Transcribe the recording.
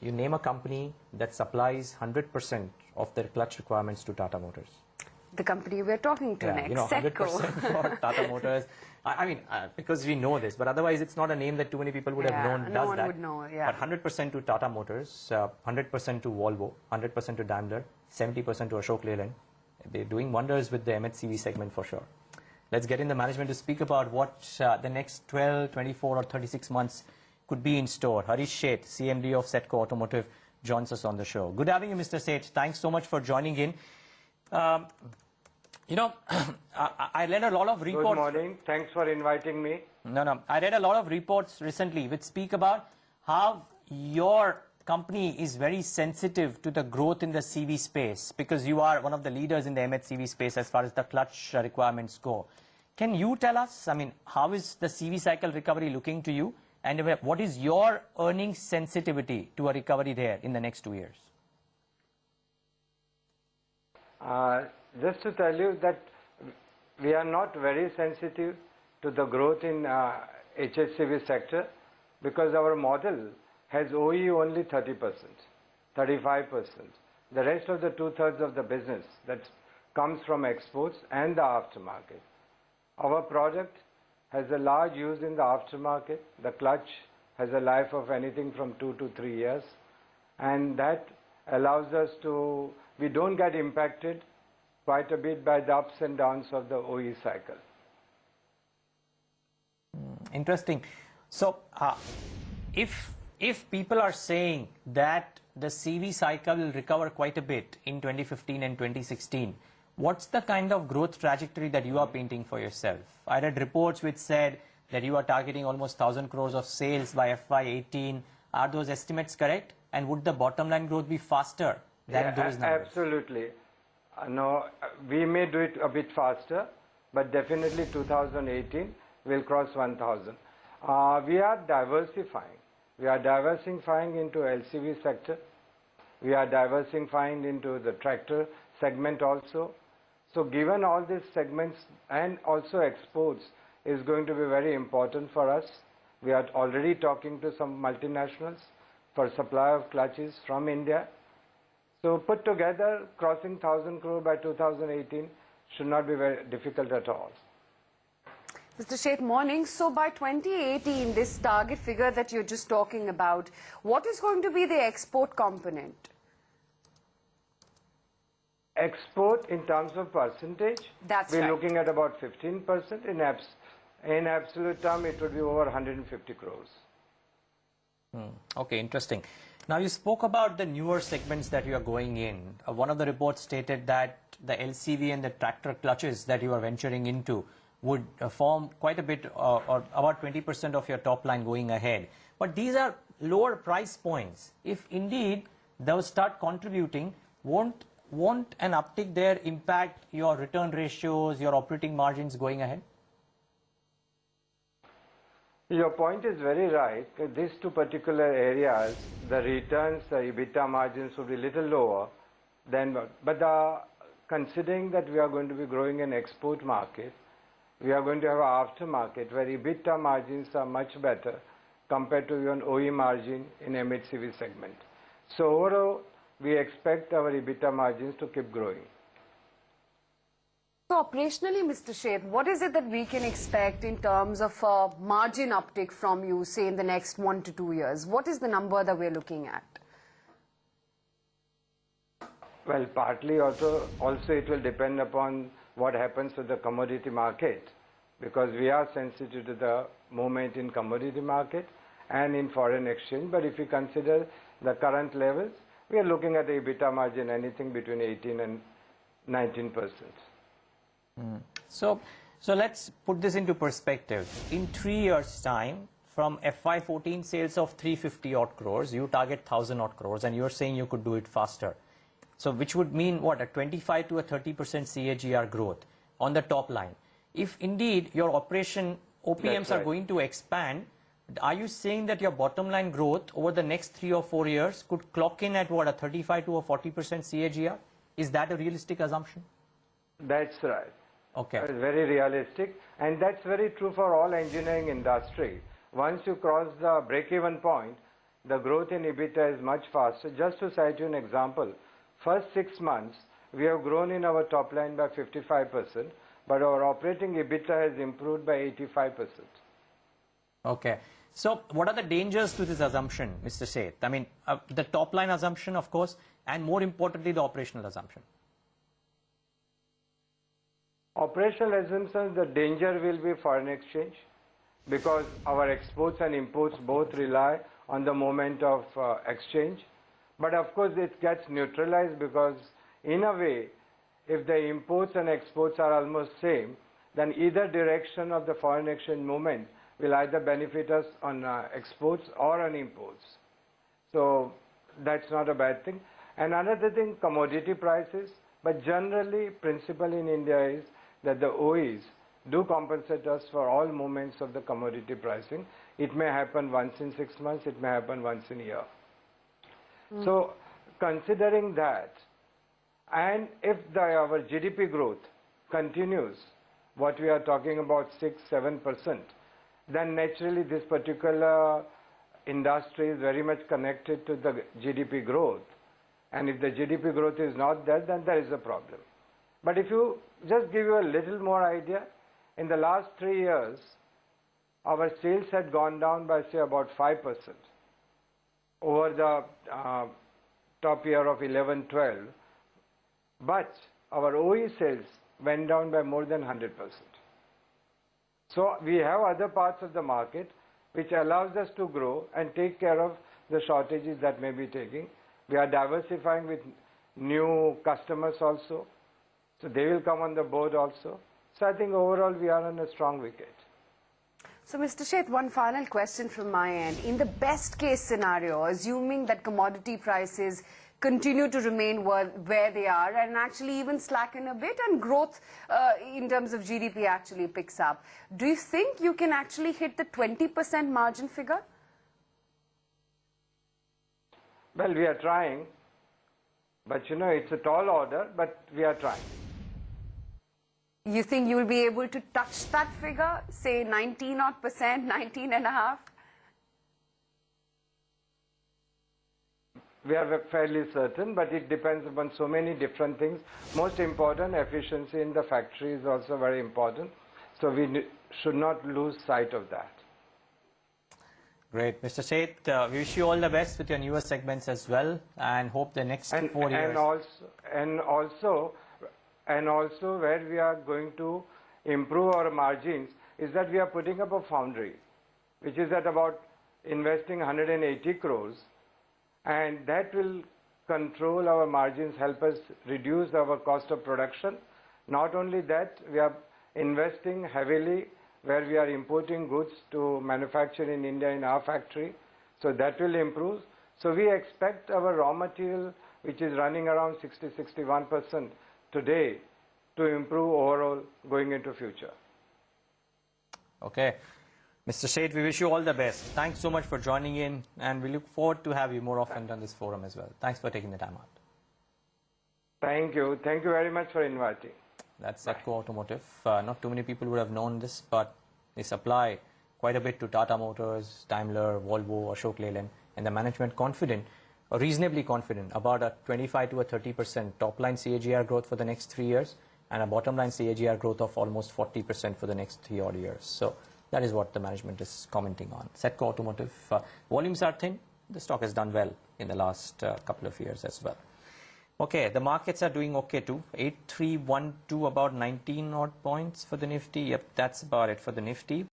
You name a company that supplies 100% of their clutch requirements to Tata Motors. The company we're talking to next, 100% for Tata Motors. I mean, because we know this, but otherwise it's not a name that too many people would have known. No one would know, yeah. But 100% to Tata Motors, 100% to Volvo, 100% to Daimler, 70% to Ashok Leyland. They're doing wonders with the MHCV segment for sure. Let's get in the management to speak about what the next 12, 24 or 36 months could be in store. Harish Sheth, CMD of Setco Automotive, joins us on the show. Good having you, Mr. Sheth. Thanks so much for joining in. I read a lot of reports. Good morning. Thanks for inviting me. No. I read a lot of reports recently which speak about how your company is very sensitive to the growth in the CV space because you are one of the leaders in the MHCV space as far as the clutch requirements go. Can you tell us, I mean, how is the CV cycle recovery looking to you? And what is your earnings sensitivity to a recovery there in the next 2 years? Just to tell you that we are not very sensitive to the growth in HHCV sector because our model has OE only 30%, 35%. The rest of the 2/3 of the business that comes from exports and the aftermarket. Our product has a large use in the aftermarket. The clutch has a life of anything from 2 to 3 years, and that allows us to, we don't get impacted quite a bit by the ups and downs of the OE cycle. Interesting. So, if people are saying that the CV cycle will recover quite a bit in 2015 and 2016, what's the kind of growth trajectory that you are painting for yourself? I read reports which said that you are targeting almost 1,000 crores of sales by FY18. Are those estimates correct? And would the bottom line growth be faster than those numbers? Absolutely. No, we may do it a bit faster, but definitely 2018 will cross 1,000. We are diversifying. We are diversifying into LCV sector. We are diversifying into the tractor segment also. So given all these segments and also exports is going to be very important for us. We are already talking to some multinationals for supply of clutches from India. So put together, crossing 1,000 crore by 2018 should not be very difficult at all. Mr. Sheth, morning. So by 2018, this target figure that you're just talking about, what is going to be the export component? Export in terms of percentage, we're looking at about 15%. In absolute term, it would be over 150 crores. Okay, interesting. Now you spoke about the newer segments that you are going in. One of the reports stated that the LCV and the tractor clutches that you are venturing into would form quite a bit or about 20% of your top line going ahead. But these are lower price points. If indeed those start contributing, won't an uptick there impact your return ratios, your operating margins going ahead? Your point is very right. These two particular areas, the returns, the EBITDA margins will be a little lower than, but considering that we are going to be growing in export market, we are going to have an aftermarket where EBITDA margins are much better compared to your OE margin in MHCV segment. So overall, we expect our EBITDA margins to keep growing. So operationally, Mr. Sheth, what is it that we can expect in terms of margin uptick from you, say, in the next 1 to 2 years? What is the number that we're looking at? Well, partly also it will depend upon what happens to the commodity market, because we are sensitive to the movement in commodity market and in foreign exchange. But if you consider the current levels, we are looking at the EBITDA margin anything between 18 and 19%. So let's put this into perspective. In 3 years' time, from FY14 sales of 350 odd crores, you target 1,000 odd crores, and you're saying you could do it faster. So which would mean what, a 25 to a 30% CAGR growth on the top line. If indeed your OPMs are going to expand, are you saying that your bottom line growth over the next 3 or 4 years could clock in at what, a 35 to a 40% CAGR? Is that a realistic assumption? That's right. Okay. It's very realistic, and that's very true for all engineering industry. Once you cross the break-even point, the growth in EBITDA is much faster. Just to cite you an example, first 6 months, we have grown in our top line by 55%, but our operating EBITDA has improved by 85%. Okay. So what are the dangers to this assumption, Mr. Sheth? I mean, the top line assumption, of course, and more importantly, the operational assumption. Operational assumptions, the danger will be foreign exchange, because our exports and imports both rely on the moment of exchange. But of course, it gets neutralized because in a way, if the imports and exports are almost same, then either direction of the foreign exchange movement will either benefit us on exports or on imports. So that's not a bad thing. And another thing, commodity prices. But generally, principle in India is that the OEs do compensate us for all movements of the commodity pricing. It may happen once in 6 months, it may happen once in a year. So considering that, and if our GDP growth continues, what we are talking about 6-7%, then naturally this particular industry is very much connected to the GDP growth. And if the GDP growth is not there, then there is a problem. But if you just give you a little more idea, in the last 3 years, our sales had gone down by say about 5% over the top year of 11-12. But our OE sales went down by more than 100%. So we have other parts of the market which allows us to grow and take care of the shortages that may be taking. We are diversifying with new customers also. So they will come on the board also. So I think overall we are on a strong wicket. So Mr. Sheth, one final question from my end. In the best case scenario, assuming that commodity prices continue to remain where they are and actually even slacken a bit and growth in terms of GDP actually picks up, do you think you can actually hit the 20% margin figure? Well, we are trying, but you know, it's a tall order, but we are trying. You think you will be able to touch that figure, say 19-odd%, 19.5%? We are fairly certain, but it depends upon so many different things. Most important, efficiency in the factory is also very important. So we should not lose sight of that. Great. Mr. Sheth, we wish you all the best with your newer segments as well, and hope the next 4 years. And also where we are going to improve our margins is that we are putting up a foundry, which is at about investing 180 crores. And that will control our margins, help us reduce our cost of production. Not only that, we are investing heavily where we are importing goods to manufacture in India in our factory. So that will improve. So we expect our raw material, which is running around 60-61% today, to improve overall going into future. Okay. Mr. Sheth, we wish you all the best. Thanks so much for joining in, and we look forward to have you more often on this forum as well. Thanks for taking the time out. Thank you. Thank you very much for inviting. That's Setco Automotive. Not too many people would have known this, but they supply quite a bit to Tata Motors, Daimler, Volvo, Ashok Leyland, and the management confident, or reasonably confident, about a 25 to a 30% top line CAGR growth for the next 3 years, and a bottom line CAGR growth of almost 40% for the next 3 odd years. So that is what the management is commenting on. Setco Automotive, volumes are thin. The stock has done well in the last couple of years as well. Okay, the markets are doing okay too. 8312, about 19 odd points for the Nifty. Yep, that's about it for the Nifty.